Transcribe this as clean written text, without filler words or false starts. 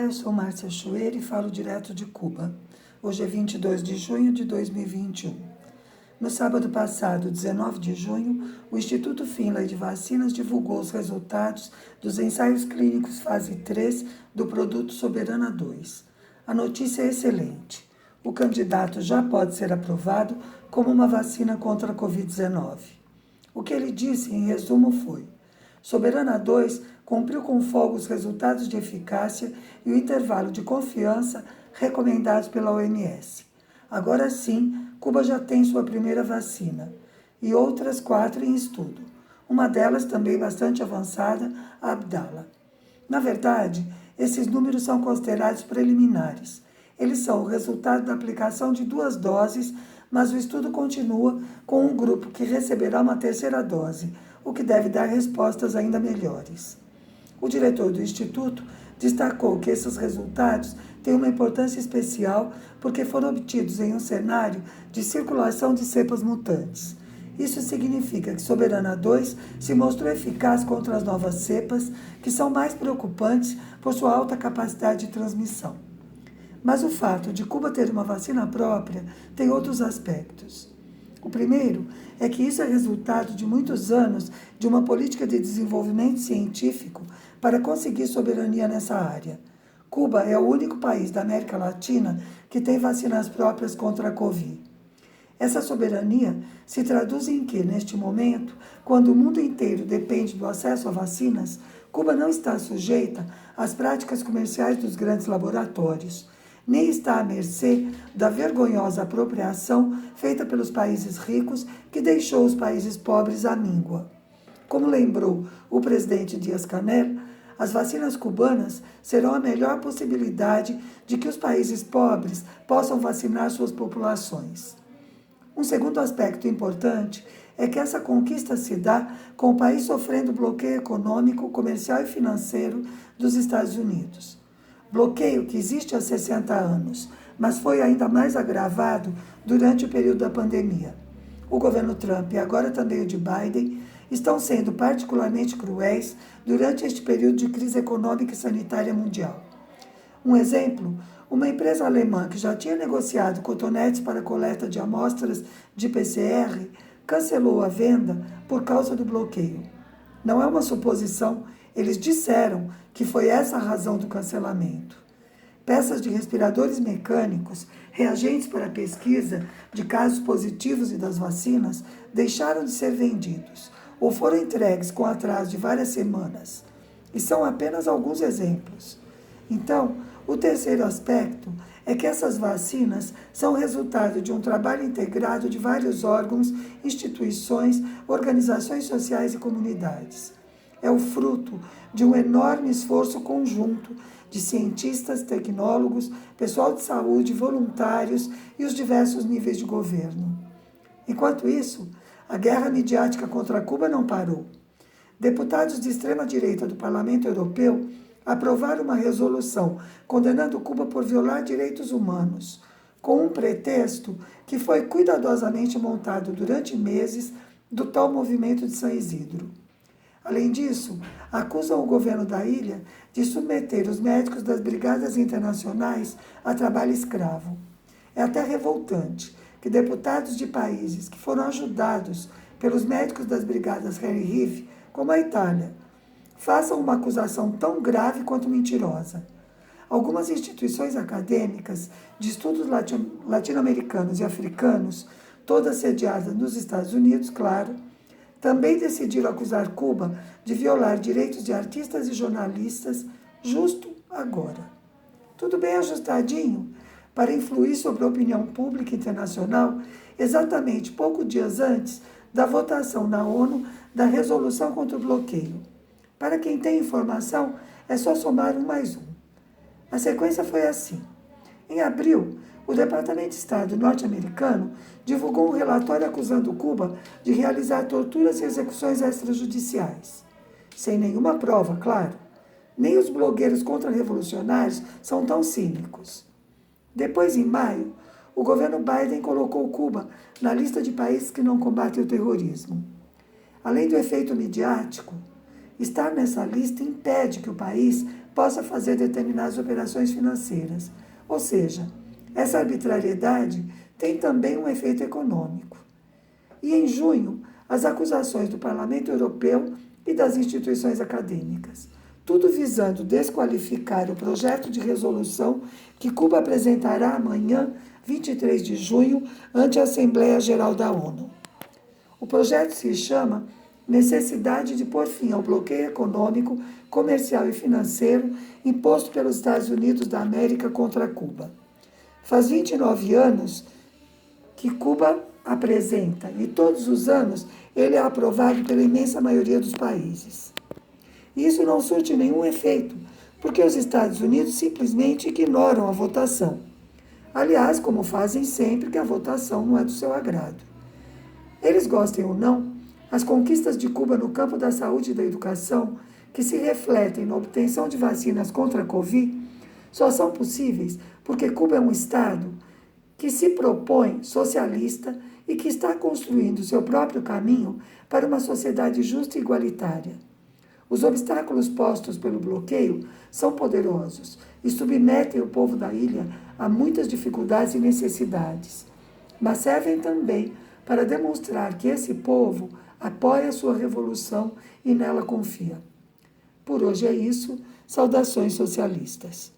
eu sou Márcia Choeira e falo direto de Cuba. Hoje é 22 de junho de 2021. No sábado passado, 19 de junho, o Instituto Finlay de Vacinas divulgou os resultados dos ensaios clínicos fase 3 do produto Soberana 2. A notícia é excelente. O candidato já pode ser aprovado como uma vacina contra a Covid-19. O que ele disse, em resumo, foi: Soberana 2 cumpriu com folga os resultados de eficácia e o intervalo de confiança recomendados pela OMS. Agora sim, Cuba já tem sua primeira vacina e outras 4 em estudo. Uma delas também bastante avançada, a Abdala. Na verdade, esses números são considerados preliminares. Eles são o resultado da aplicação de 2 doses, mas o estudo continua com um grupo que receberá uma terceira dose, o que deve dar respostas ainda melhores. O diretor do Instituto destacou que esses resultados têm uma importância especial porque foram obtidos em um cenário de circulação de cepas mutantes. Isso significa que Soberana 2 se mostrou eficaz contra as novas cepas, que são mais preocupantes por sua alta capacidade de transmissão. Mas o fato de Cuba ter uma vacina própria tem outros aspectos. O primeiro é que isso é resultado de muitos anos de uma política de desenvolvimento científico para conseguir soberania nessa área. Cuba é o único país da América Latina que tem vacinas próprias contra a Covid. Essa soberania se traduz em que, neste momento, quando o mundo inteiro depende do acesso a vacinas, Cuba não está sujeita às práticas comerciais dos grandes laboratórios, nem está à mercê da vergonhosa apropriação feita pelos países ricos que deixou os países pobres à míngua. Como lembrou o presidente Díaz-Canel, as vacinas cubanas serão a melhor possibilidade de que os países pobres possam vacinar suas populações. Um segundo aspecto importante é que essa conquista se dá com o país sofrendo bloqueio econômico, comercial e financeiro dos Estados Unidos. Bloqueio que existe há 60 anos, mas foi ainda mais agravado durante o período da pandemia. O governo Trump e agora também o de Biden estão sendo particularmente cruéis durante este período de crise econômica e sanitária mundial. Um exemplo, uma empresa alemã que já tinha negociado cotonetes para coleta de amostras de PCR cancelou a venda por causa do bloqueio. Não é uma suposição, eles disseram que foi essa a razão do cancelamento. Peças de respiradores mecânicos, reagentes para a pesquisa de casos positivos e das vacinas deixaram de ser vendidos ou foram entregues com atraso de várias semanas. E são apenas alguns exemplos. Então, o terceiro aspecto é que essas vacinas são resultado de um trabalho integrado de vários órgãos, instituições, organizações sociais e comunidades. É o fruto de um enorme esforço conjunto de cientistas, tecnólogos, pessoal de saúde, voluntários e os diversos níveis de governo. Enquanto isso, a guerra midiática contra Cuba não parou. Deputados de extrema-direita do Parlamento Europeu aprovaram uma resolução condenando Cuba por violar direitos humanos, com um pretexto que foi cuidadosamente montado durante meses do tal movimento de São Isidro. Além disso, acusam o governo da ilha de submeter os médicos das brigadas internacionais a trabalho escravo. É até revoltante que deputados de países que foram ajudados pelos médicos das brigadas Harry Reef, como a Itália, façam uma acusação tão grave quanto mentirosa. Algumas instituições acadêmicas de estudos latino-americanos e africanos, todas sediadas nos Estados Unidos, claro, também decidiram acusar Cuba de violar direitos de artistas e jornalistas justo agora. Tudo bem ajustadinho para influir sobre a opinião pública internacional exatamente poucos dias antes da votação na ONU da resolução contra o bloqueio. Para quem tem informação, é só somar 1 mais 1. A sequência foi assim. Em abril, o Departamento de Estado norte-americano divulgou um relatório acusando Cuba de realizar torturas e execuções extrajudiciais. Sem nenhuma prova, claro. Nem os blogueiros contra-revolucionários são tão cínicos. Depois, em maio, o governo Biden colocou Cuba na lista de países que não combatem o terrorismo. Além do efeito midiático, estar nessa lista impede que o país possa fazer determinadas operações financeiras. Ou seja, essa arbitrariedade tem também um efeito econômico. E em junho, as acusações do Parlamento Europeu e das instituições acadêmicas, tudo visando desqualificar o projeto de resolução que Cuba apresentará amanhã, 23 de junho, ante a Assembleia Geral da ONU. O projeto se chama Necessidade de pôr fim ao bloqueio econômico, comercial e financeiro imposto pelos Estados Unidos da América contra Cuba. Faz 29 anos que Cuba apresenta, e todos os anos ele é aprovado pela imensa maioria dos países. Isso não surte nenhum efeito, porque os Estados Unidos simplesmente ignoram a votação. Aliás, como fazem sempre que a votação não é do seu agrado. Eles gostem ou não, as conquistas de Cuba no campo da saúde e da educação, que se refletem na obtenção de vacinas contra a Covid, só são possíveis porque Cuba é um Estado que se propõe socialista e que está construindo seu próprio caminho para uma sociedade justa e igualitária. Os obstáculos postos pelo bloqueio são poderosos e submetem o povo da ilha a muitas dificuldades e necessidades, mas servem também para demonstrar que esse povo apoia a sua revolução e nela confia. Por hoje é isso. Saudações socialistas.